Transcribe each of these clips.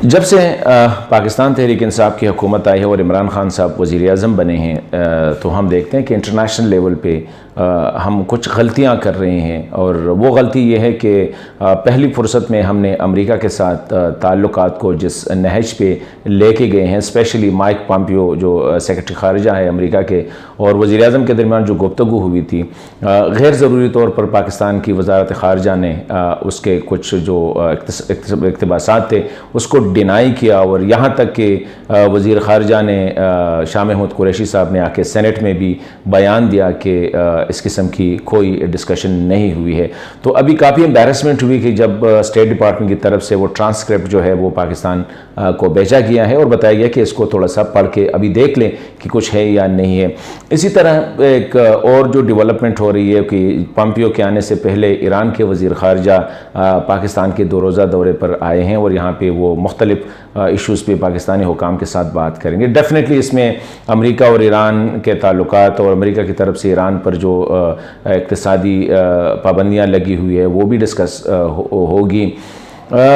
جب سے پاکستان تحریک انصاف کی حکومت آئی ہے اور عمران خان صاحب وزیر اعظم بنے ہیں تو ہم دیکھتے ہیں کہ انٹرنیشنل لیول پہ ہم کچھ غلطیاں کر رہے ہیں، اور وہ غلطی یہ ہے کہ پہلی فرصت میں ہم نے امریکہ کے ساتھ تعلقات کو جس نہج پہ لے کے گئے ہیں، اسپیشلی مائک پامپیو جو سیکرٹری خارجہ ہے امریکہ کے اور وزیر اعظم کے درمیان جو گفتگو ہوئی تھی، غیر ضروری طور پر پاکستان کی وزارت خارجہ نے اس کے کچھ جو اقتباسات تھے اس کو ڈینائی کیا، اور یہاں تک کہ وزیر خارجہ نے شاہ محمود قریشی صاحب نے آ کے سینٹ میں بھی بیان دیا کہ اس قسم کی کوئی ڈسکشن نہیں ہوئی ہے۔ تو ابھی کافی امبیرسمنٹ ہوئی کہ جب اسٹیٹ ڈپارٹمنٹ کی طرف سے وہ ٹرانسکرپٹ جو ہے وہ پاکستان کو بھیجا گیا ہے اور بتایا گیا کہ اس کو تھوڑا سا پڑھ کے ابھی دیکھ لیں کہ کچھ ہے یا نہیں ہے۔ اسی طرح ایک اور جو ڈیولپمنٹ ہو رہی ہے کہ پامپیو کے آنے سے پہلے ایران کے وزیر خارجہ پاکستان کے 2 روزہ دورے پر آئے ہیں، اور یہاں پہ وہ مختلف ایشوز پہ پاکستانی حکام کے ساتھ بات کریں گے۔ ڈیفینیٹلی اس میں امریکہ اور ایران کے تعلقات اور امریکہ کی طرف سے ایران پر جو اقتصادی پابندیاں لگی ہوئی ہے وہ بھی ڈسکس ہوگی۔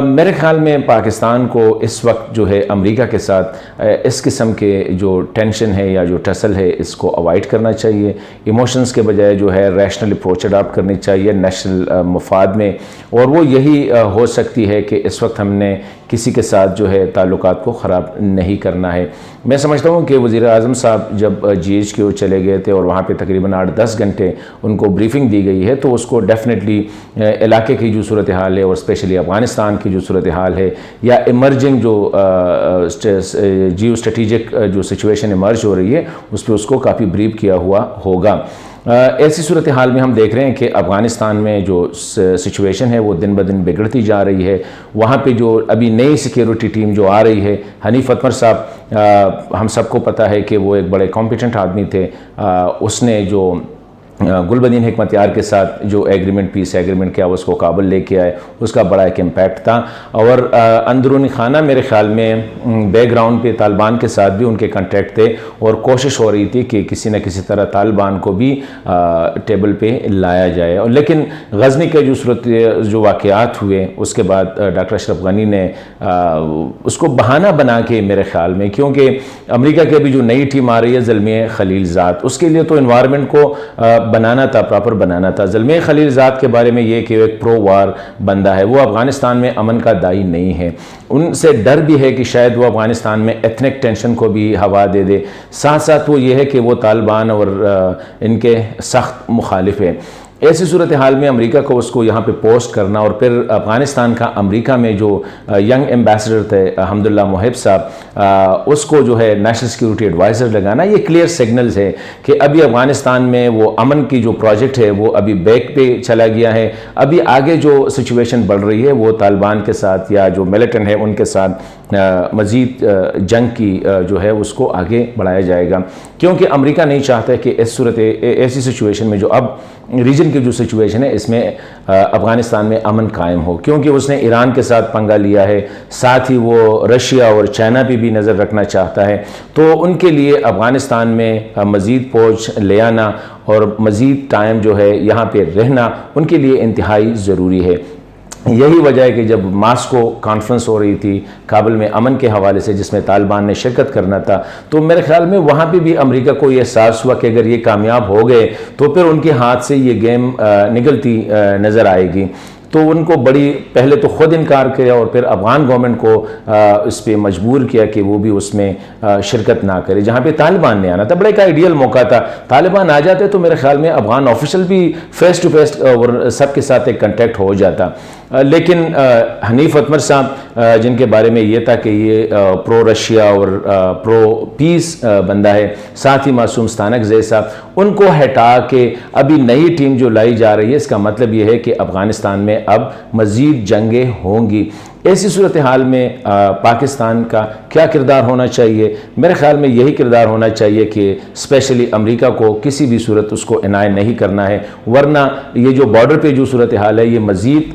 میرے خیال میں پاکستان کو اس وقت جو ہے امریکہ کے ساتھ اس قسم کے جو ٹینشن ہے یا جو ٹسل ہے اس کو اوائڈ کرنا چاہیے، ایموشنز کے بجائے جو ہے ریشنل اپروچ اڈاپٹ کرنی چاہیے نیشنل مفاد میں، اور وہ یہی ہو سکتی ہے کہ اس وقت ہم نے کسی کے ساتھ جو ہے تعلقات کو خراب نہیں کرنا ہے۔ میں سمجھتا ہوں کہ وزیر اعظم صاحب جب GHQ چلے گئے تھے اور وہاں پہ تقریباً 8-10 گھنٹے ان کو بریفنگ دی گئی ہے، تو اس کو ڈیفینیٹلی علاقے کی جو صورتحال ہے اور اسپیشلی افغانستان کی جو صورتحال ہے یا ایمرجنگ جو جیو اسٹریٹجک جو سچویشن ایمرج ہو رہی ہے اس پہ اس کو کافی بریف کیا ہوا ہوگا۔ ایسی صورتحال میں ہم دیکھ رہے ہیں کہ افغانستان میں جو سچویشن ہے وہ دن بدن بگڑتی جا رہی ہے۔ وہاں پہ جو ابھی نئی سیکیورٹی ٹیم جو آ رہی ہے، حنیف اتمر صاحب ہم سب کو پتہ ہے کہ وہ ایک بڑے کمپیٹنٹ آدمی تھے، اس نے جو گل بدین حکمت یار کے ساتھ جو ایگریمنٹ پیس ایگریمنٹ کیا اس کو کابل لے کے آئے، اس کا بڑا ایک امپیکٹ تھا، اور اندرونی خانہ میرے خیال میں بیک گراؤنڈ پہ طالبان کے ساتھ بھی ان کے کنٹیکٹ تھے اور کوشش ہو رہی تھی کہ کسی نہ کسی طرح طالبان کو بھی ٹیبل پہ لایا جائے۔ اور لیکن غزنی کے جو واقعات ہوئے اس کے بعد ڈاکٹر اشرف غنی نے اس کو بہانہ بنا کے میرے خیال میں، کیونکہ امریکہ کے بھی جو نئی ٹیم آ رہی ہے زلمیہ خلیل زاد، اس کے لیے تو انوائرمنٹ کو بنانا تھا، پراپر بنانا تھا۔ زلمیہ خلیل زاد کے بارے میں یہ کہ وہ ایک پرو وار بندہ ہے، وہ افغانستان میں امن کا داعی نہیں ہے، ان سے ڈر بھی ہے کہ شاید وہ افغانستان میں ایتھنک ٹینشن کو بھی ہوا دے دے، ساتھ ساتھ وہ یہ ہے کہ وہ طالبان اور ان کے سخت مخالف ہے۔ ایسی صورتحال میں امریکہ کو اس کو یہاں پہ پوسٹ کرنا اور پھر افغانستان کا امریکہ میں جو ینگ ایمبیسڈر تھے حمداللہ محب صاحب، اس کو جو ہے نیشنل سیکیورٹی ایڈوائزر لگانا، یہ کلیئر سگنلز ہے کہ ابھی افغانستان میں وہ امن کی جو پروجیکٹ ہے وہ ابھی بیک پہ چلا گیا ہے۔ ابھی آگے جو سچویشن بڑھ رہی ہے وہ طالبان کے ساتھ یا جو ملیٹنٹ ہے ان کے ساتھ مزید جنگ کی جو ہے اس کو آگے بڑھایا جائے گا، کیونکہ امریکہ نہیں چاہتا ہے کہ ایسی سچویشن میں جو اب ریجن کی جو سچویشن ہے اس میں افغانستان میں امن قائم ہو، کیونکہ اس نے ایران کے ساتھ پنگا لیا ہے، ساتھ ہی وہ رشیا اور چائنا پہ بھی نظر رکھنا چاہتا ہے، تو ان کے لیے افغانستان میں مزید فوج لے آنا اور مزید ٹائم جو ہے یہاں پہ رہنا ان کے لیے انتہائی ضروری ہے۔ یہی وجہ ہے کہ جب ماسکو کانفرنس ہو رہی تھی کابل میں امن کے حوالے سے جس میں طالبان نے شرکت کرنا تھا، تو میرے خیال میں وہاں پہ بھی امریکہ کو یہ احساس ہوا کہ اگر یہ کامیاب ہو گئے تو پھر ان کے ہاتھ سے یہ گیم نکلتی نظر آئے گی، تو ان کو بڑی پہلے تو خود انکار کیا اور پھر افغان گورنمنٹ کو اس پہ مجبور کیا کہ وہ بھی اس میں شرکت نہ کرے، جہاں پہ طالبان نے آنا تھا۔ بڑے کا آئیڈیل موقع تھا، طالبان آ جاتے تو میرے خیال میں افغان آفیشل بھی فیس ٹو فیس اور سب کے ساتھ ایک کنٹیکٹ ہو جاتا، لیکن حنیف اتمر صاحب جن کے بارے میں یہ تھا کہ یہ پرو رشیا اور پرو پیس بندہ ہے، ساتھ ہی معصوم ستانک زئی صاحب، ان کو ہٹا کے ابھی نئی ٹیم جو لائی جا رہی ہے، اس کا مطلب یہ ہے کہ افغانستان میں اب مزید جنگیں ہوں گی۔ ایسی صورتحال میں پاکستان کا کیا کردار ہونا چاہیے؟ میرے خیال میں یہی کردار ہونا چاہیے کہ اسپیشلی امریکہ کو کسی بھی صورت اس کو عنایت نہیں کرنا ہے، ورنہ یہ جو بارڈر پہ جو صورتحال ہے یہ مزید